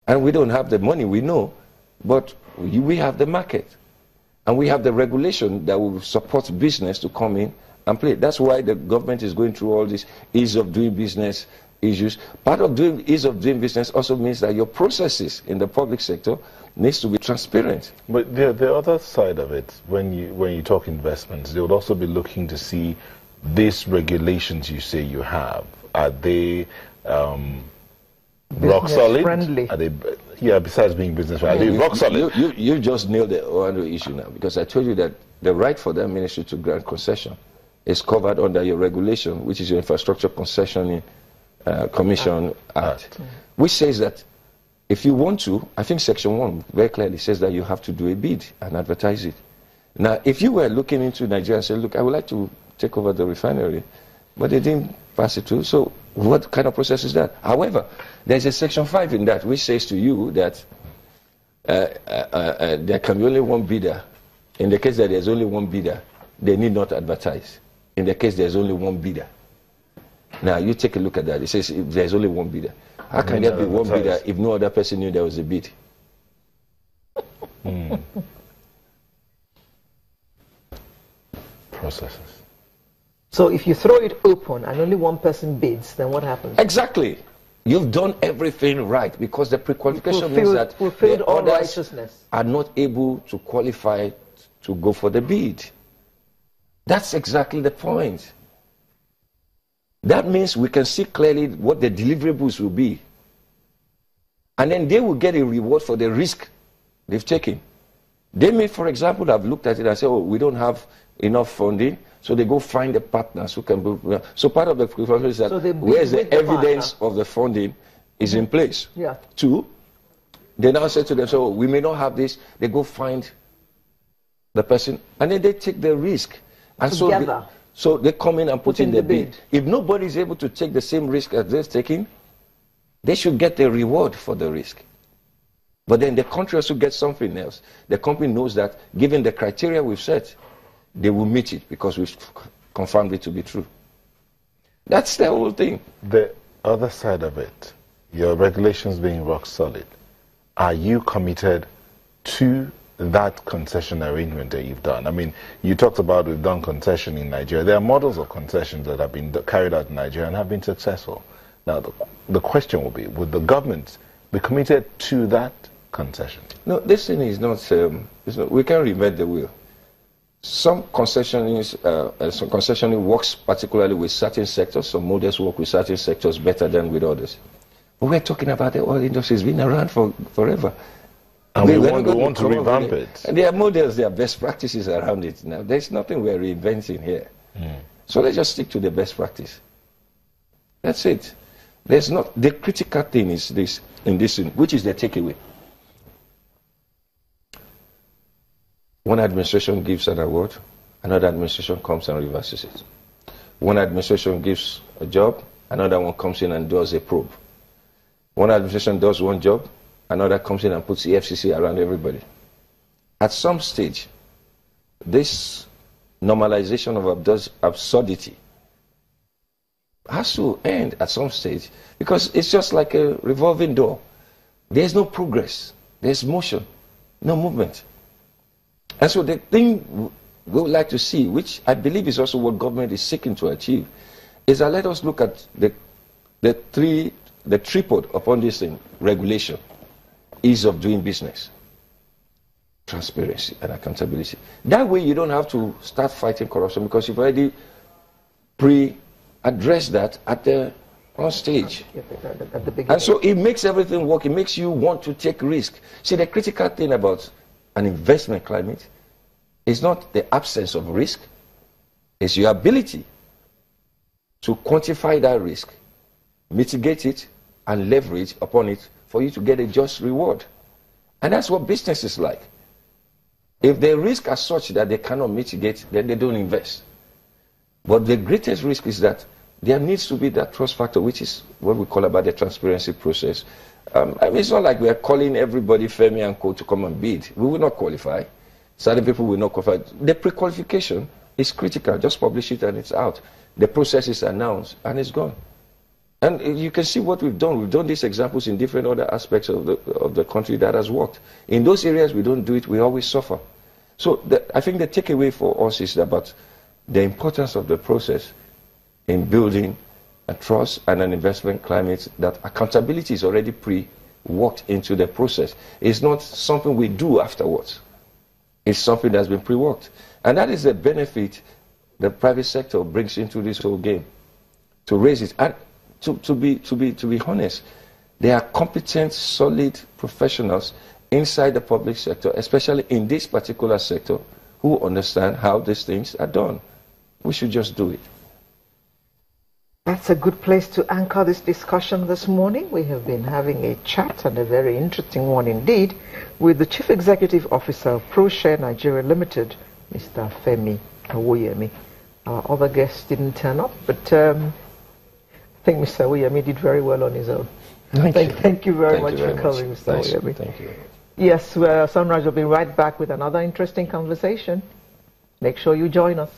And we don't have the money, we know, but we have the market. And we have the regulation that will support business to come in and play. That's why the government is going through all these ease of doing business issues. Part of doing ease of doing business also means that your processes in the public sector needs to be transparent. But the other side of it, when you talk investments, they would also be looking to see these regulations you say you have. Are they rock solid? Friendly. Are they, yeah, besides being business friendly, are they rock solid? You just nailed the other issue now, because I told you that the right for that ministry to grant concession is covered under your regulation, which is your Infrastructure Concession Commission Act, which says that if you want to, I think Section 1 very clearly says that you have to do a bid and advertise it. Now, if you were looking into Nigeria and said, look, I would like to take over the refinery, but they didn't pass it through, so what kind of process is that? However, there's a Section 5 in that which says to you that there can be only one bidder. In the case that there's only one bidder, they need not advertise. In the case there's only one bidder. Now, you take a look at that. It says if there's only one bidder. How can there be one bidder if no other person knew there was a bid? Processes. So if you throw it open and only one person bids, then what happens? Exactly. You've done everything right, because the pre-qualification means that fulfilled all others righteousness are not able to qualify to go for the bid. That's exactly the point. That means we can see clearly what the deliverables will be. And then they will get a reward for the risk they've taken. They may, for example, have looked at it and say, oh, we don't have enough funding, so they go find the partners who can do. So part of the question is that where's the evidence of the funding is in place. Yeah. 2, they now say to them, so we may not have this. They go find the person, and then they take the risk. And together. So they come in and put in the bid. If nobody is able to take the same risk as they're taking, they should get the reward for the risk. But then the country also gets something else. The company knows that, given the criteria we've set, they will meet it because we've confirmed it to be true. That's the whole thing. The other side of it, your regulations being rock solid, are you committed to that concession arrangement that you've done? I mean, you talked about we've done concession in Nigeria. There are models of concessions that have been carried out in Nigeria and have been successful. Now, the question will be, would the government be committed to that concession? No, this thing is not, we can't reinvent the wheel. Some concessioning works particularly with certain sectors. Some models work with certain sectors better than with others. But we're talking about the oil industry. It's been around forever. And we want to revamp it. And there are models, there are best practices around it now. There's nothing we're reinventing here. So let's just stick to the best practice. That's it. There's not, the critical thing is this, which is the takeaway. One administration gives an award, another administration comes and reverses it. One administration gives a job, another one comes in and does a probe. One administration does one job, another comes in and puts the FCC around everybody. At some stage, this normalization of absurdity has to end at some stage, because it's just like a revolving door. There's no progress, there's motion, no movement. And so the thing we would like to see, which I believe is also what government is seeking to achieve, is that let us look at the tripod upon this thing: regulation, ease of doing business, transparency, and accountability. That way you don't have to start fighting corruption, because you've already addressed that at the on stage. At the beginning. And so it makes everything work. It makes you want to take risk. See, the critical thing about an investment climate is not the absence of risk, it's your ability to quantify that risk, mitigate it, and leverage upon it for you to get a just reward. And that's what business is like. If the risks are such that they cannot mitigate, then they don't invest. But the greatest risk is that there needs to be that trust factor, which is what we call about the transparency process. I mean, it's not like we are calling everybody Femi and Co to come and bid. We will not qualify. Certain people will not qualify. The pre-qualification is critical. Just publish it and it's out. The process is announced and it's gone. And you can see what we've done. We've done these examples in different other aspects of the country that has worked. In those areas we don't do it, we always suffer. So I think the takeaway for us is about the importance of the process in building a trust and an investment climate, that accountability is already pre-worked into the process. It's not something we do afterwards. It's something that's been pre-worked. And that is the benefit the private sector brings into this whole game, to raise it. And to be honest, they are competent, solid professionals inside the public sector, especially in this particular sector, who understand how these things are done. We should just do it. That's a good place to anchor this discussion this morning. We have been having a chat, and a very interesting one indeed, with the Chief Executive Officer of ProShare Nigeria Limited, Mr. Femi Awoyemi. Our other guests didn't turn up, but I think Mr. Awoyemi did very well on his own. Thank you very much for coming, Mr. Awoyemi. Thank you. Yes, Sunrise will be right back with another interesting conversation. Make sure you join us.